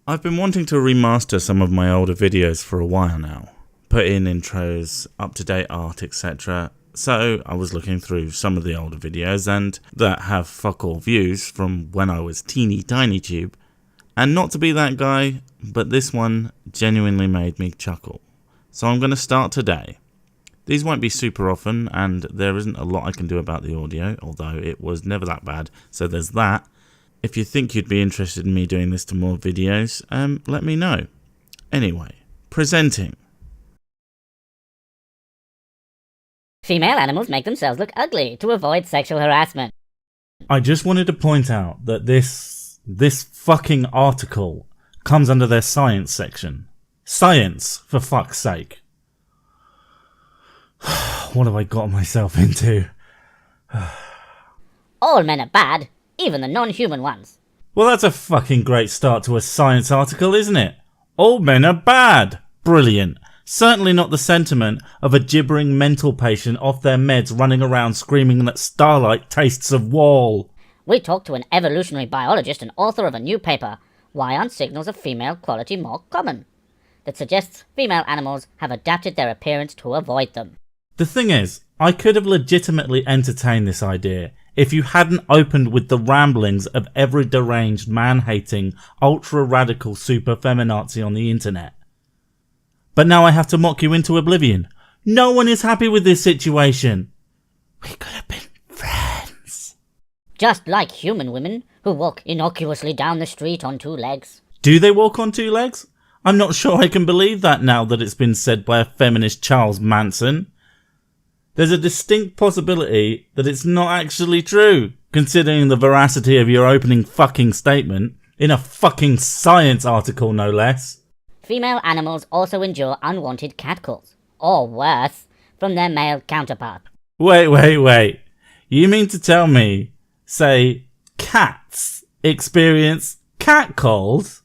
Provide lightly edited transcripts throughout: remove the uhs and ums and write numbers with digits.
I've been wanting to remaster some of my older videos for a while now, put in intros, up-to-date art, etc. So I was looking through some of the older videos and that have fuck all views from when I was teeny tiny tube, and not to be that guy, but this one genuinely made me chuckle. So I'm going to start today. These won't be super often, and there isn't a lot I can do about the audio, although it was never that bad, so there's that. If you think you'd be interested in me doing this to more videos, let me know. Anyway, presenting. Female animals make themselves look ugly to avoid sexual harassment. I just wanted to point out that this fucking article comes under their science section. Science, for fuck's sake. What have I got myself into? All men are bad, even the non-human ones. Well, that's a fucking great start to a science article, isn't it? All men are bad. Brilliant. Certainly not the sentiment of a gibbering mental patient off their meds running around screaming that starlight tastes of wall. We talked to an evolutionary biologist and author of a new paper, Why Aren't Signals of Female Quality More Common?, that suggests female animals have adapted their appearance to avoid them. The thing is, I could have legitimately entertained this idea if you hadn't opened with the ramblings of every deranged, man-hating, ultra-radical super feminazi on the internet. But now I have to mock you into oblivion. No one is happy with this situation. We could have been friends. Just like human women who walk innocuously down the street on two legs. Do they walk on two legs? I'm not sure I can believe that now that it's been said by a feminist Charles Manson. There's a distinct possibility that it's not actually true, considering the veracity of your opening fucking statement, in a fucking science article no less. Female animals also endure unwanted catcalls, or worse, from their male counterpart. Wait. You mean to tell me, say, cats experience catcalls?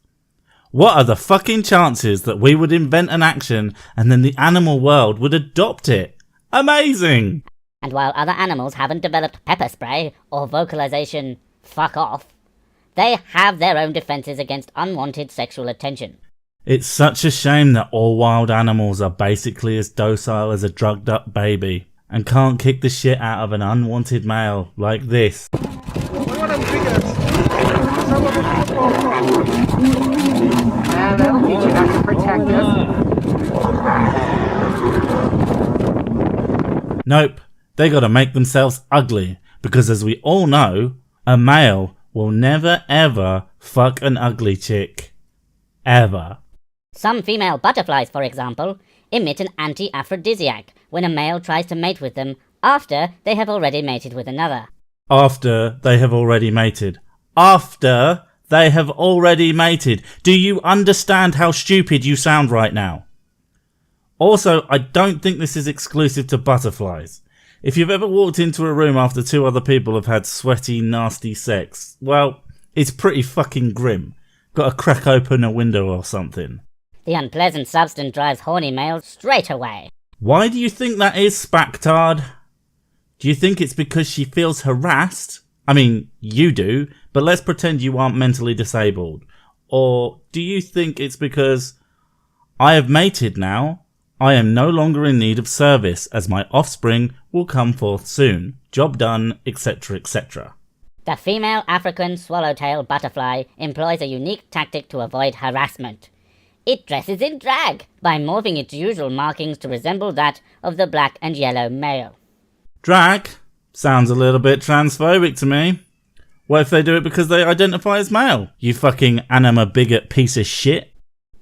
What are the fucking chances that we would invent an action and then the animal world would adopt it? Amazing! And while other animals haven't developed pepper spray or vocalization fuck off, they have their own defenses against unwanted sexual attention. It's such a shame that all wild animals are basically as docile as a drugged up baby and can't kick the shit out of an unwanted male like this. That'll teach you not to protect us. Nope, they gotta make themselves ugly, because as we all know, a male will never ever fuck an ugly chick. Ever. Some female butterflies, for example, emit an anti-aphrodisiac when a male tries to mate with them after they have already mated with another. After they have already mated. After they have already mated. Do you understand how stupid you sound right now? Also, I don't think this is exclusive to butterflies. If you've ever walked into a room after two other people have had sweaty, nasty sex, well, it's pretty fucking grim. Got to crack open a window or something. The unpleasant substance drives horny males straight away. Why do you think that is, Spactard? Do you think it's because she feels harassed? I mean, you do, but let's pretend you aren't mentally disabled. Or do you think it's because I have mated now? I am no longer in need of service, as my offspring will come forth soon. Job done, etc., etc. The female African swallowtail butterfly employs a unique tactic to avoid harassment. It dresses in drag by morphing its usual markings to resemble that of the black and yellow male. Drag? Sounds a little bit transphobic to me. What if they do it because they identify as male? You fucking anima bigot piece of shit.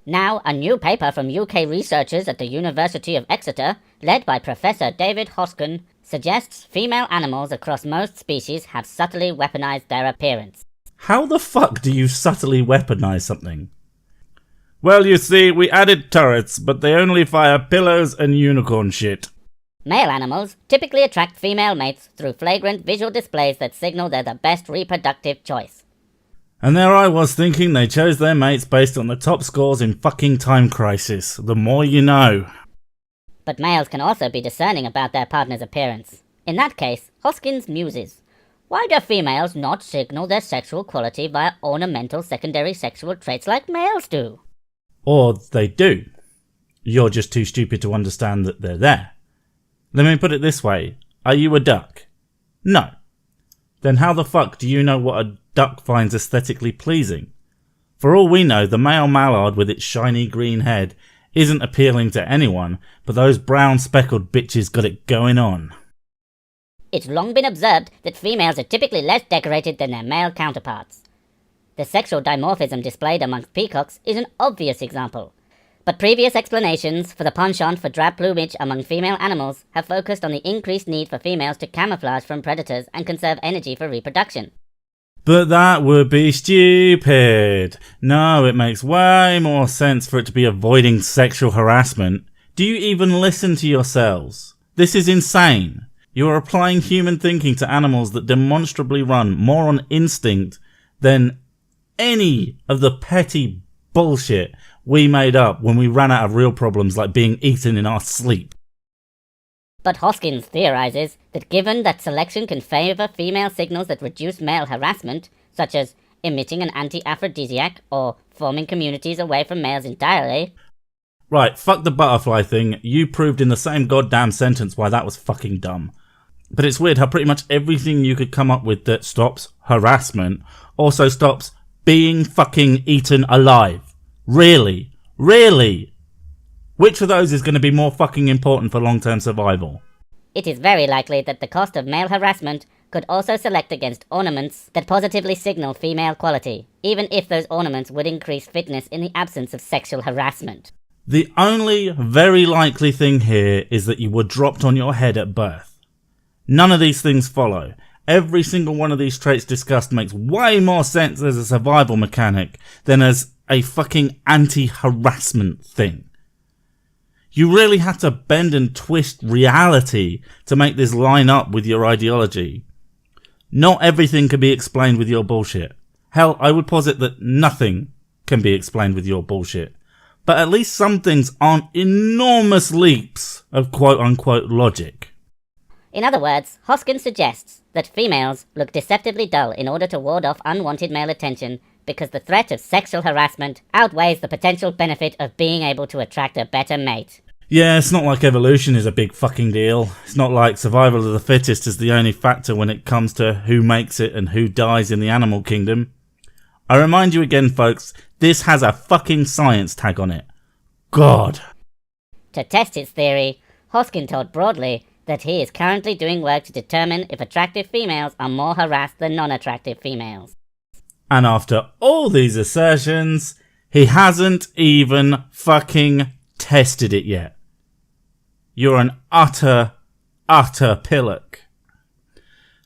Now, a new paper from UK researchers at the University of Exeter, led by Professor David Hoskin, suggests female animals across most species have subtly weaponized their appearance. How the fuck do you subtly weaponize something? Well, you see, we added turrets, but they only fire pillows and unicorn shit. Male animals typically attract female mates through flagrant visual displays that signal they're the best reproductive choice. And there I was thinking they chose their mates based on the top scores in fucking Time Crisis. The more you know. But males can also be discerning about their partner's appearance. In that case, Hoskins muses, Why do females not signal their sexual quality via ornamental secondary sexual traits like males do? Or they do. You're just too stupid to understand that they're there. Let me put it this way. Are you a duck? No. Then how the fuck do you know what a duck finds aesthetically pleasing? For all we know, the male mallard with its shiny green head isn't appealing to anyone, but those brown speckled bitches got it going on. It's long been observed that females are typically less decorated than their male counterparts. The sexual dimorphism displayed amongst peacocks is an obvious example, but previous explanations for the penchant for drab plumage among female animals have focused on the increased need for females to camouflage from predators and conserve energy for reproduction. But that would be stupid. No, it makes way more sense for it to be avoiding sexual harassment. Do you even listen to yourselves? This is insane. You are applying human thinking to animals that demonstrably run more on instinct than any of the petty bullshit we made up when we ran out of real problems like being eaten in our sleep. But Hoskins theorizes that given that selection can favor female signals that reduce male harassment, such as emitting an anti-aphrodisiac or forming communities away from males entirely. Right, fuck the butterfly thing. You proved in the same goddamn sentence why that was fucking dumb. But it's weird how pretty much everything you could come up with that stops harassment also stops being fucking eaten alive. Really? Really? Which of those is going to be more fucking important for long-term survival? It is very likely that the cost of male harassment could also select against ornaments that positively signal female quality, even if those ornaments would increase fitness in the absence of sexual harassment. The only very likely thing here is that you were dropped on your head at birth. None of these things follow. Every single one of these traits discussed makes way more sense as a survival mechanic than as a fucking anti-harassment thing. You really have to bend and twist reality to make this line up with your ideology. Not everything can be explained with your bullshit. Hell, I would posit that nothing can be explained with your bullshit. But at least some things aren't enormous leaps of quote-unquote logic. In other words, Hoskins suggests that females look deceptively dull in order to ward off unwanted male attention because the threat of sexual harassment outweighs the potential benefit of being able to attract a better mate. Yeah, it's not like evolution is a big fucking deal. It's not like survival of the fittest is the only factor when it comes to who makes it and who dies in the animal kingdom. I remind you again, folks, this has a fucking science tag on it. God. To test his theory, Hoskins told Broadly that he is currently doing work to determine if attractive females are more harassed than non-attractive females. And after all these assertions, he hasn't even fucking tested it yet. You're an utter pillock.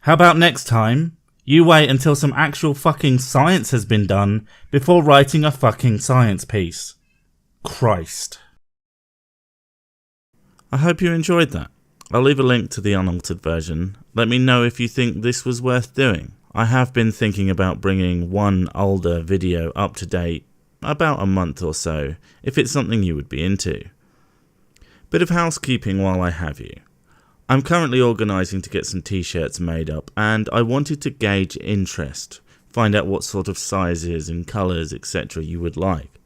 How about next time, you wait until some actual fucking science has been done before writing a fucking science piece. Christ. I hope you enjoyed that. I'll leave a link to the unaltered version. Let me know if you think this was worth doing. I have been thinking about bringing one older video up to date about a month or so, if it's something you would be into. Bit of housekeeping while I have you. I'm currently organising to get some t-shirts made up, and I wanted to gauge interest, find out what sort of sizes and colours etc. you would like.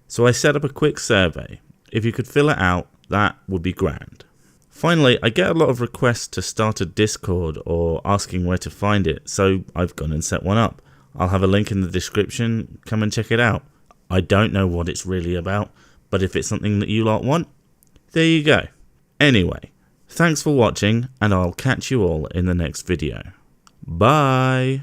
So I set up a quick survey. If you could fill it out, that would be grand. Finally, I get a lot of requests to start a Discord or asking where to find it, so I've gone and set one up. I'll have a link in the description, come and check it out. I don't know what it's really about, but if it's something that you lot want, there you go. Anyway, thanks for watching, and I'll catch you all in the next video. Bye!